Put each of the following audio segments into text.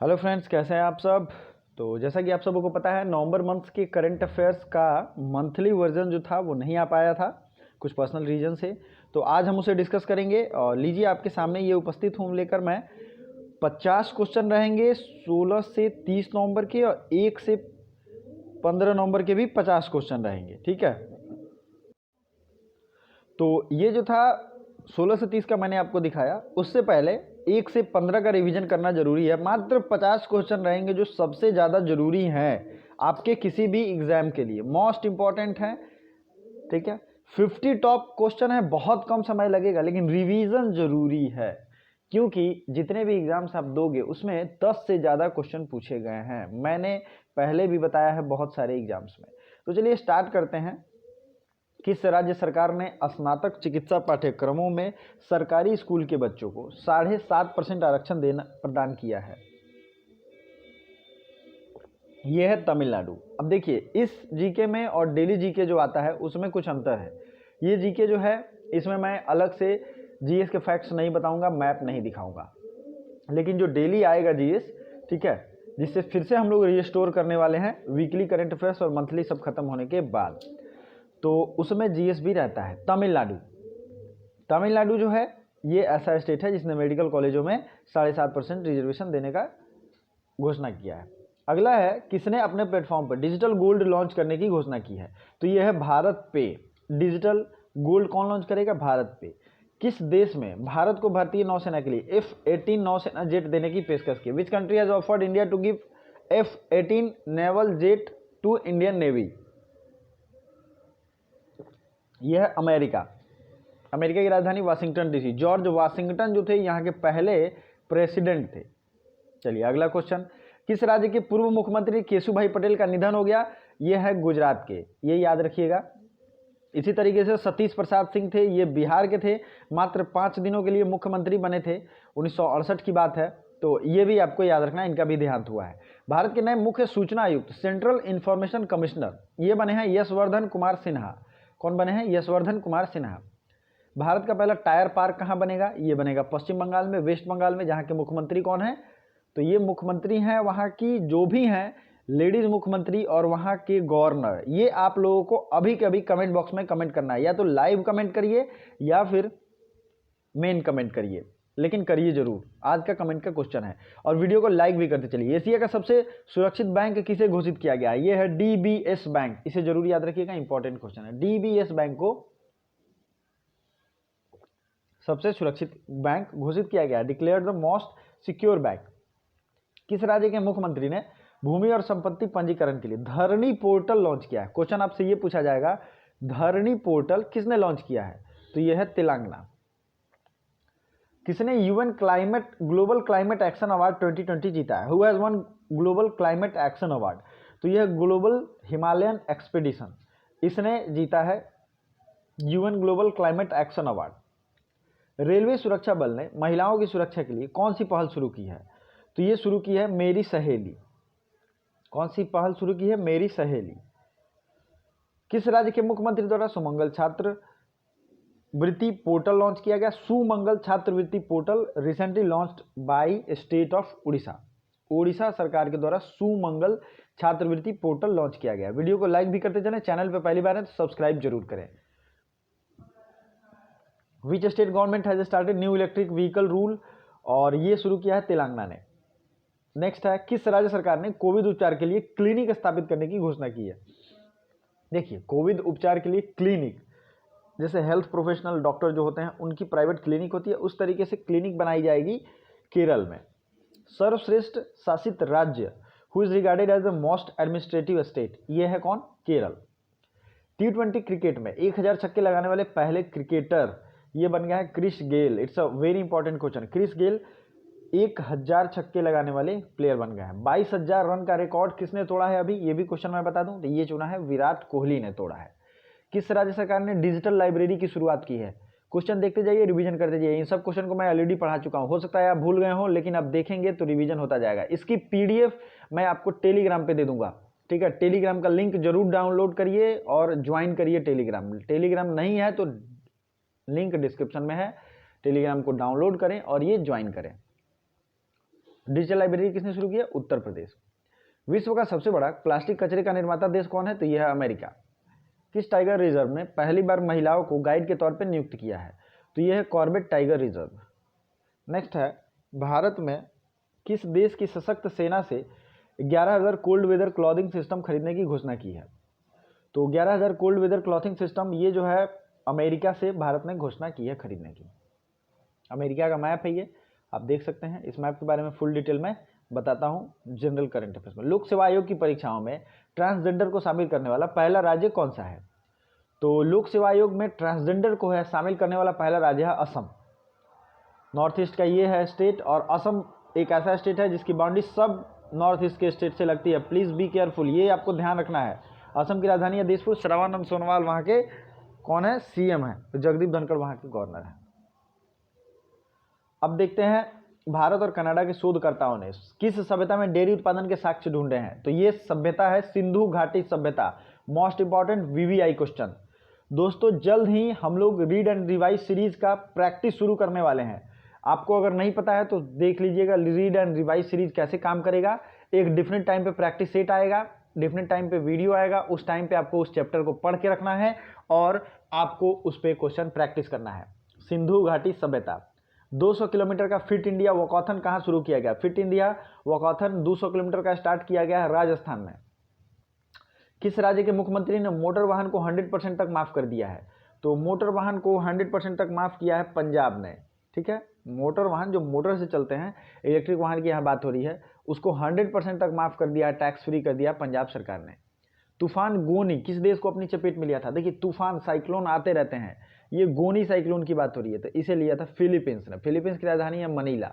Hello friends, कैसे हैं आप सब। तो जैसा कि आप सबको पता है, नवंबर मंथ के करंट अफेयर्स का मंथली वर्जन जो था वो नहीं आ पाया था कुछ पर्सनल रीजन से। तो आज हम उसे डिस्कस करेंगे और लीजिए आपके सामने ये उपस्थित हूँ लेकर मैं 50 क्वेश्चन रहेंगे 16 से 30 नवंबर के और 1 से 15 नवंबर के भी 50 क्वेश्चन रहेंगे, ठीक है। तो ये जो था 16 से 30 का मैंने आपको दिखाया, उससे पहले 1 से 15 का रिवीजन करना जरूरी है। मात्र 50 क्वेश्चन रहेंगे जो सबसे ज़्यादा जरूरी हैं आपके किसी भी एग्जाम के लिए, मोस्ट इंपॉर्टेंट है, ठीक है। 50 टॉप क्वेश्चन है, बहुत कम समय लगेगा लेकिन रिवीजन जरूरी है, क्योंकि जितने भी एग्जाम्स आप दोगे उसमें 10 से ज़्यादा क्वेश्चन पूछे गए हैं। मैंने पहले भी बताया है बहुत सारे एग्जाम्स में। तो चलिए स्टार्ट करते हैं। किस राज्य सरकार ने स्नातक चिकित्सा पाठ्यक्रमों में सरकारी स्कूल के बच्चों को 7.5% आरक्षण देना प्रदान किया है? यह है तमिलनाडु। अब देखिए, इस जीके में और डेली जीके जो आता है उसमें कुछ अंतर है। ये जीके जो है इसमें मैं अलग से जीएस के फैक्ट्स नहीं बताऊंगा, मैप नहीं दिखाऊंगा, लेकिन जो डेली आएगा जीएस, ठीक है, जिससे फिर से हम लोग रिस्टोर करने वाले हैं वीकली करंट अफेयर्स और मंथली सब खत्म होने के बाद, तो उसमें जीएस भी रहता है। तमिलनाडु, तमिलनाडु जो है ये ऐसा स्टेट है जिसने मेडिकल कॉलेजों में 7.5% रिजर्वेशन देने का घोषणा किया है। अगला है, किसने अपने प्लेटफॉर्म पर डिजिटल गोल्ड लॉन्च करने की घोषणा की है? तो यह है भारत पे। डिजिटल गोल्ड कौन लॉन्च करेगा? भारत पे। किस देश में भारत को भारतीय नौसेना के लिए F-18 नौसेना जेट देने की पेशकश की? Which country has offered India to give F-18 naval jet to Indian navy? यह है अमेरिका। अमेरिका की राजधानी वाशिंगटन डीसी। जॉर्ज वाशिंगटन जो थे यहाँ के पहले प्रेसिडेंट थे। चलिए अगला क्वेश्चन, किस राज्य के पूर्व मुख्यमंत्री केशुभाई पटेल का निधन हो गया? यह है गुजरात के, ये याद रखिएगा। इसी तरीके से सतीश प्रसाद सिंह थे, ये बिहार के थे, मात्र 5 दिनों के लिए मुख्यमंत्री बने थे, 1968 की बात है, तो ये भी आपको याद रखना, इनका भी देहांत हुआ है। भारत के नए मुख्य सूचना आयुक्त, सेंट्रल इंफॉर्मेशन कमिश्नर, ये बने हैं यशवर्धन कुमार सिन्हा। कौन बने हैं? यशवर्धन कुमार सिन्हा। भारत का पहला टायर पार्क कहाँ बनेगा? ये बनेगा पश्चिम बंगाल में, वेस्ट बंगाल में, जहाँ के मुख्यमंत्री कौन है? तो ये मुख्यमंत्री हैं वहाँ की जो भी हैं लेडीज मुख्यमंत्री और वहाँ के गवर्नर। ये आप लोगों को अभी के अभी कमेंट बॉक्स में कमेंट करना है, या तो लाइव कमेंट करिए या फिर मेन कमेंट करिए, लेकिन करिए जरूर। आज का कमेंट का क्वेश्चन है, और वीडियो को लाइक भी करते चलिए। एशिया का सबसे सुरक्षित बैंक किसे घोषित किया गया? ये है डीबीएस बैंक। इसे जरूर याद रखिएगा, इंपॉर्टेंट क्वेश्चन है। डीबीएस बैंक को सबसे सुरक्षित बैंक घोषित किया गया, declared the most secure bank. किस राज्य के मुख्यमंत्री ने भूमि और संपत्ति पंजीकरण के लिए धरणी पोर्टल लॉन्च किया है? क्वेश्चन आपसे ये पूछा जाएगा, धरणी पोर्टल किसने लॉन्च किया है? तो यह है तेलंगाना। किसने UN climate global climate action award 2020 जीता है? Who has one global climate action award? तो यह ग्लोबल हिमालयन एक्सपीडिशन, इसने जीता है UN global climate action award. Railway सुरक्षा बल ने महिलाओं की सुरक्षा के लिए कौन सी पहल शुरू की है? तो ये शुरू की है मेरी सहेली। कौन सी पहल शुरू की है? मेरी सहेली। किस राज्य के मुख्यमंत्री द्वारा सुमंगल छात्र वृत्ति पोर्टल लॉन्च किया गया? सुमंगल छात्रवृत्ति portal recently launched by state of Orissa. Orissa सरकार के द्वारा सुमंगल छात्रवृत्ति पोर्टल लॉन्च किया गया। वीडियो को लाइक भी करते चलें, चैनल पे पहली बार है तो सब्सक्राइब जरूर करें। विच state government has started new electric vehicle rule? और ये शुरू किया है तेलंगाना ने। नेक्स्ट है, किस राज्य सरकार ने कोविड उपचार के लिए क्लिनिक स्थापित करने की घोषणा की है? देखिए, कोविड उपचार के लिए क्लिनिक, जैसे हेल्थ प्रोफेशनल डॉक्टर जो होते हैं उनकी प्राइवेट क्लिनिक होती है, उस तरीके से क्लिनिक बनाई जाएगी केरल में। सर्वश्रेष्ठ शासित राज्य, who is regarded as the most administrative state, ये है कौन? केरल। T20 क्रिकेट में 1000 छक्के लगाने वाले पहले क्रिकेटर, ये बन गया है Chris Gayle. It's a very important question. Chris Gayle 1000 छक्के लगाने वाले प्लेयर बन गए हैं। 22,000 रन का रिकॉर्ड किसने तोड़ा है? अभी ये भी क्वेश्चन मैं बता दूं, तो ये चुना है विराट कोहली ने तोड़ा है। किस राज्य सरकार ने डिजिटल लाइब्रेरी की शुरुआत की है? क्वेश्चन देखते जाइए, रिवीजन करते जाइए। इन सब क्वेश्चन को मैं ऑलरेडी पढ़ा चुका हूं, हो सकता है आप भूल गए हो, लेकिन अब देखेंगे तो रिवीजन होता जाएगा। इसकी पीडीएफ मैं आपको टेलीग्राम पे दे दूंगा, ठीक है। टेलीग्राम का लिंक जरूर डाउनलोड करिए और ज्वाइन करिए टेलीग्राम। टेलीग्राम नहीं है तो लिंक डिस्क्रिप्शन में है, टेलीग्राम को डाउनलोड करें और ये ज्वाइन करें। डिजिटल लाइब्रेरी किसने शुरू किया? उत्तर प्रदेश। विश्व का सबसे बड़ा प्लास्टिक कचरे का निर्माता देश कौन है? तो यह है अमेरिका। किस टाइगर रिजर्व ने पहली बार महिलाओं को गाइड के तौर पर नियुक्त किया है? तो यह है कॉर्बेट टाइगर रिजर्व। नेक्स्ट है, भारत में किस देश की सशक्त सेना से 11,000 कोल्ड वेदर क्लॉथिंग सिस्टम खरीदने की घोषणा की है? तो 11,000 कोल्ड वेदर क्लॉथिंग सिस्टम ये जो है अमेरिका से भारत ने घोषणा की है खरीदने की। अमेरिका का मैप है ये, आप देख सकते हैं। इस मैप के बारे में फुल डिटेल में बताता हूं जनरल करंट अफेयर्स में। लोक सेवा आयोग की परीक्षाओं में ट्रांसजेंडर को शामिल करने वाला पहला राज्य कौन सा है? तो लोक सेवा आयोग में ट्रांसजेंडर को है शामिल करने वाला पहला राज्य है असम। नॉर्थ ईस्ट का ये है स्टेट, और असम एक ऐसा स्टेट है जिसकी बाउंड्री सब नॉर्थ ईस्ट के स्टेट से लगती है। प्लीज बी केयरफुल, ये आपको ध्यान रखना है। असम की राजधानी है दिसपुर। सर्बानंद सोनोवाल वहां के कौन है? सीएम है। तो जगदीप धनखड़ वहां के गवर्नर है। अब देखते हैं भारत और कनाडा के शोधकर्ताओं ने किस सभ्यता में डेयरी उत्पादन के साक्ष्य ढूंढे हैं? तो ये सभ्यता है सिंधु घाटी सभ्यता। Most important VVI question. दोस्तों जल्द ही हम लोग रीड एंड रिवाइज सीरीज का प्रैक्टिस शुरू करने वाले हैं। आपको अगर नहीं पता है तो देख लीजिएगा रीड एंड रिवाइज सीरीज कैसे काम करेगा। एक डिफरेंट टाइम पे प्रैक्टिस सेट आएगा, डिफरेंट टाइम पे वीडियो आएगा। उस टाइम पे आपको उस चैप्टर को पढ़ के रखना है और आपको उस पर क्वेश्चन प्रैक्टिस करना है। सिंधु घाटी सभ्यता। 200 किलोमीटर का फिट इंडिया वॉकॉथन कहाँ शुरू किया गया? फिट इंडिया वॉकॉथन 200 किलोमीटर का स्टार्ट किया गया है राजस्थान में। किस राज्य के मुख्यमंत्री ने मोटर वाहन को 100% तक माफ कर दिया है? तो मोटर वाहन को 100% तक माफ किया है पंजाब ने। ठीक है, मोटर वाहन जो मोटर से चलते हैं, इलेक्ट्रिक वाहन की यहाँ बात हो रही है, उसको 100% तक माफ कर दिया, टैक्स फ्री कर दिया पंजाब सरकार ने। तूफान गोनी किस देश को अपनी चपेट में लिया था? देखिए तूफान साइक्लोन आते रहते हैं, ये गोनी साइक्लोन की बात हो रही है, तो इसे लिया था फिलीपींस ने। फिलीपींस की राजधानी है मनीला,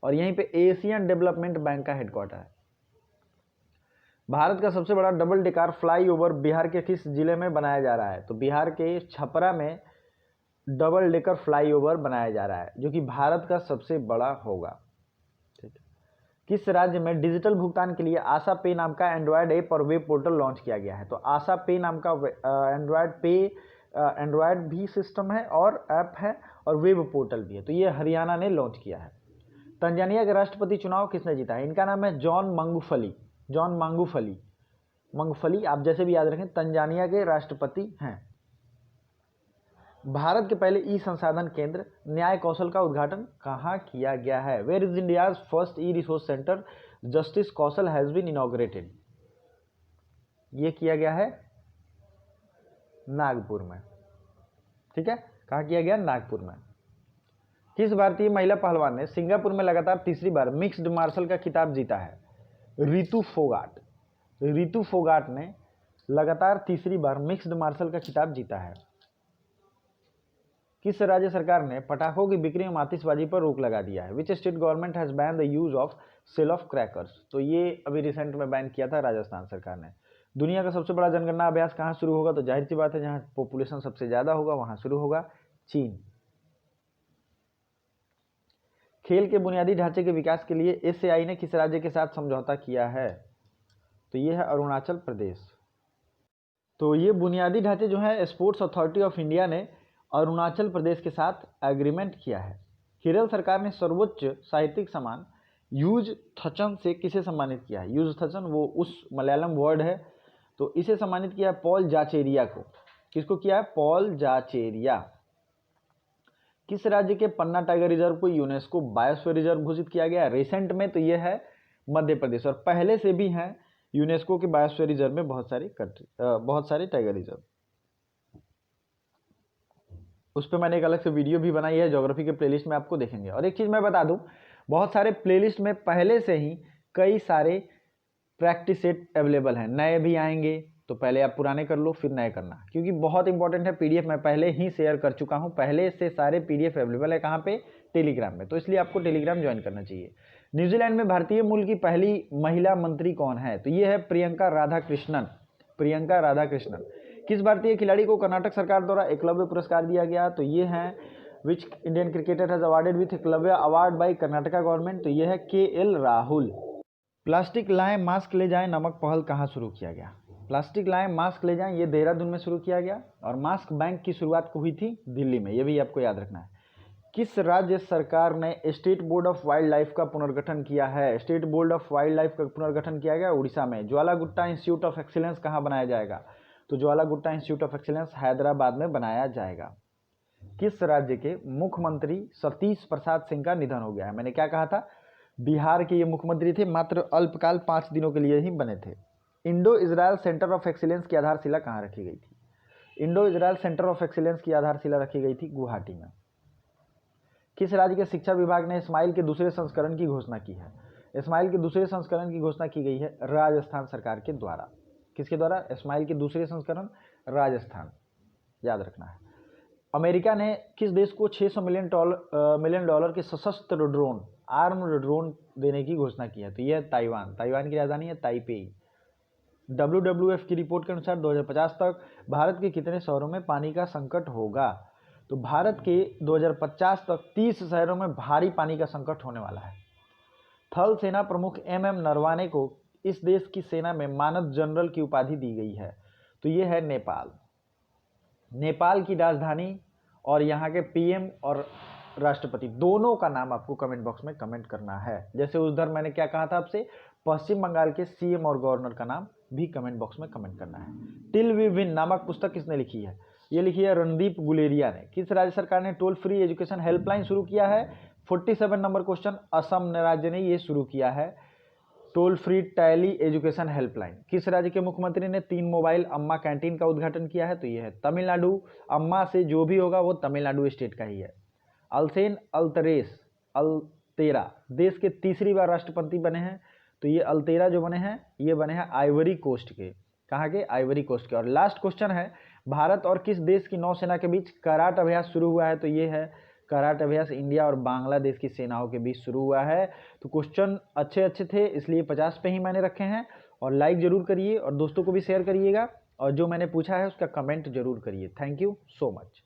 और यहीं पे एशियन डेवलपमेंट बैंक का हेडक्वार्टर है। भारत का सबसे बड़ा डबल डेकर फ्लाईओवर बिहार के किस जिले में बनाया जा रहा है? तो बिहार के छपरा में डबल डेकर फ्लाईओवर बनाया जा रहा है, जो कि भारत का सबसे बड़ा होगा। ठीक है, किस राज्य में डिजिटल भुगतान के लिए आशा पे नाम का एंड्रॉयड ऐप और वेब पोर्टल लॉन्च किया गया है? तो आशा पे नाम का एंड्रॉयड भी सिस्टम है और ऐप है और वेब पोर्टल भी है, तो ये हरियाणा ने लॉन्च किया है। तंजानिया के राष्ट्रपति चुनाव किसने जीता है? इनका नाम है जॉन मांगुफली। जॉन मांगुफली, मांगुफली आप जैसे भी याद रखें, तंजानिया के राष्ट्रपति हैं। भारत के पहले ई संसाधन केंद्र न्याय कौशल का उद्घाटन कहाँ किया गया है? Where is India's first e resource centre Justice Kaushal has been inaugurated? ये किया गया है नागपुर में। ठीक है, कहाँ किया गया? नागपुर में। किस भारतीय महिला पहलवान ने सिंगापुर में लगातार तीसरी बार मिक्स्ड मार्शल का खिताब जीता है? रितु फोगाट। रितु फोगाट ने लगातार तीसरी बार मिक्स्ड मार्शल का खिताब जीता है। किस राज्य सरकार ने पटाखों की बिक्री में आतिशबाजी पर रोक लगा दिया है? Which state government has ban the use of sale of crackers? तो ये अभी रिसेंट में बैन किया था राजस्थान सरकार ने। दुनिया का सबसे बड़ा जनगणना अभ्यास कहाँ शुरू होगा? तो जाहिर सी बात है जहाँ पॉपुलेशन सबसे ज्यादा होगा वहां शुरू होगा, चीन। खेल के बुनियादी ढांचे के विकास के लिए एसएआई ने किस राज्य के साथ समझौता किया है? तो ये है अरुणाचल प्रदेश। तो ये बुनियादी ढांचे जो है स्पोर्ट्स अथॉरिटी ऑफ इंडिया ने अरुणाचल प्रदेश के साथ एग्रीमेंट किया है। केरल सरकार ने सर्वोच्च साहित्यिक सम्मान यूज थचन से किसे सम्मानित किया है? यूज थचन वो उस मलयालम वर्ड है, तो इसे सम्मानित किया है पॉल जाचेरिया को। किसको किया है? पॉल जाचेरिया। किस राज्य के पन्ना टाइगर रिजर्व को यूनेस्को बायोस्फीयर रिजर्व घोषित किया गया? रिसेंट में तो यह है मध्य प्रदेश, और पहले से भी हैं यूनेस्को के बायोस्फीयर रिजर्व में बहुत सारे टाइगर रिजर्व। उस पर मैंने एक अलग से वीडियो भी बनाई है, ज्योग्राफी के प्लेलिस्ट में आपको देखेंगे। और एक चीज़ मैं बता दूं, बहुत सारे प्लेलिस्ट में पहले से ही कई सारे प्रैक्टिस सेट अवेलेबल हैं, नए भी आएंगे, तो पहले आप पुराने कर लो फिर नए करना, क्योंकि बहुत इंपॉर्टेंट है। पीडीएफ मैं पहले ही शेयर कर चुका हूं, पहले से सारे पीडीएफ अवेलेबल है। कहाँ पे? टेलीग्राम में, तो इसलिए आपको टेलीग्राम ज्वाइन करना चाहिए। न्यूजीलैंड में भारतीय मूल की पहली महिला मंत्री कौन है? तो ये है प्रियंका राधाकृष्णन। प्रियंका राधाकृष्णन। किस भारतीय खिलाड़ी को कर्नाटक सरकार द्वारा एकलव्य पुरस्कार दिया गया? तो ये है which Indian cricketer has awarded with Eklavya award bye Karnataka government? तो ये है केएल राहुल। प्लास्टिक लाएं मास्क ले जाएं नामक पहल कहाँ शुरू किया गया? प्लास्टिक लाएं मास्क ले जाएं ये देहरादून में शुरू किया गया, और मास्क बैंक की शुरुआत हुई थी दिल्ली में, ये भी आपको याद रखना है। किस राज्य सरकार ने state board of wildlife का पुनर्गठन किया है? State board of wildlife का पुनर्गठन किया गया उड़ीसा में। Jwala Gutta institute of excellence कहाँ बनाया जाएगा? तो Jwala Gutta institute of excellence Hyderabad में बनाया जाएगा। किस राज्य के मुख्यमंत्री सतीश प्रसाद सिंह का निधन हो गया है? मैंने क्या कहा था, बिहार के ये मुख्यमंत्री थे, मात्र अल्पकाल 5 दिनों के लिए ही बने थे। Indo Israel centre of excellence की आधारशिला कहाँ रखी गई थी? Indo Israel centre of excellence की आधारशिला रखी गई थी गुवाहाटी में। किस राज्य के शिक्षा विभाग ने स्माइल के दूसरे संस्करण की घोषणा की है? स्माइल के दूसरे संस्करण की घोषणा की गई है राजस्थान सरकार के द्वारा। किसके द्वारा? स्माइल के दूसरे संस्करण, राजस्थान, याद रखना है। अमेरिका ने किस देश को 600 मिलियन डॉलर के सशस्त्र ड्रोन, आर्म्ड ड्रोन देने की घोषणा की है? तो यह ताइवान। ताइवान की राजधानी है ताइपेई। WWF की रिपोर्ट के अनुसार 2050 तक भारत के कितने शहरों में पानी का संकट होगा? तो भारत के 2050 तक 30 शहरों में भारी पानी का संकट होने वाला है। थल सेना प्रमुख MM नरवाने को इस देश की सेना में मानद जनरल की उपाधि दी गई है? तो ये है नेपाल। नेपाल की राजधानी और यहाँ के PM और राष्ट्रपति दोनों का नाम आपको कमेंट बॉक्स में कमेंट करना है। जैसे उधर मैंने क्या कहा था आपसे, पश्चिम बंगाल के CM और गवर्नर का नाम भी कमेंट बॉक्स में कमेंट करना है। टिल वी विन नामक पुस्तक किसने लिखी है? ये लिखी है रणदीप गुलेरिया ने। किस राज्य सरकार ने टोल फ्री एजुकेशन हेल्पलाइन शुरू किया है? 47 नंबर क्वेश्चन, असम राज्य ने ये शुरू किया है toll free tally education helpline. किस राज्य के मुख्यमंत्री ने 3 मोबाइल अम्मा कैंटीन का उद्घाटन किया है? तो ये है तमिलनाडु। अम्मा से जो भी होगा वो तमिलनाडु स्टेट का ही है। अल्सेन अल्तरेस अल्तेरा देश के तीसरी बार राष्ट्रपति बने हैं? तो ये अल्तेरा जो बने हैं ये बने हैं आइवरी कोस्ट के। कहाँ के? आइवरी कोस्ट के। और लास्ट क्वेश्चन है, भारत और किस देश की नौसेना के बीच कराट अभ्यास शुरू हुआ है? तो ये है कराट अभ्यास इंडिया और बांग्लादेश की सेनाओं के बीच शुरू हुआ है। तो क्वेश्चन अच्छे थे, इसलिए 50 पे ही मैंने रखे हैं। और लाइक जरूर करिए और दोस्तों को भी शेयर करिएगा, और जो मैंने पूछा है उसका कमेंट जरूर करिए। Thank you so much.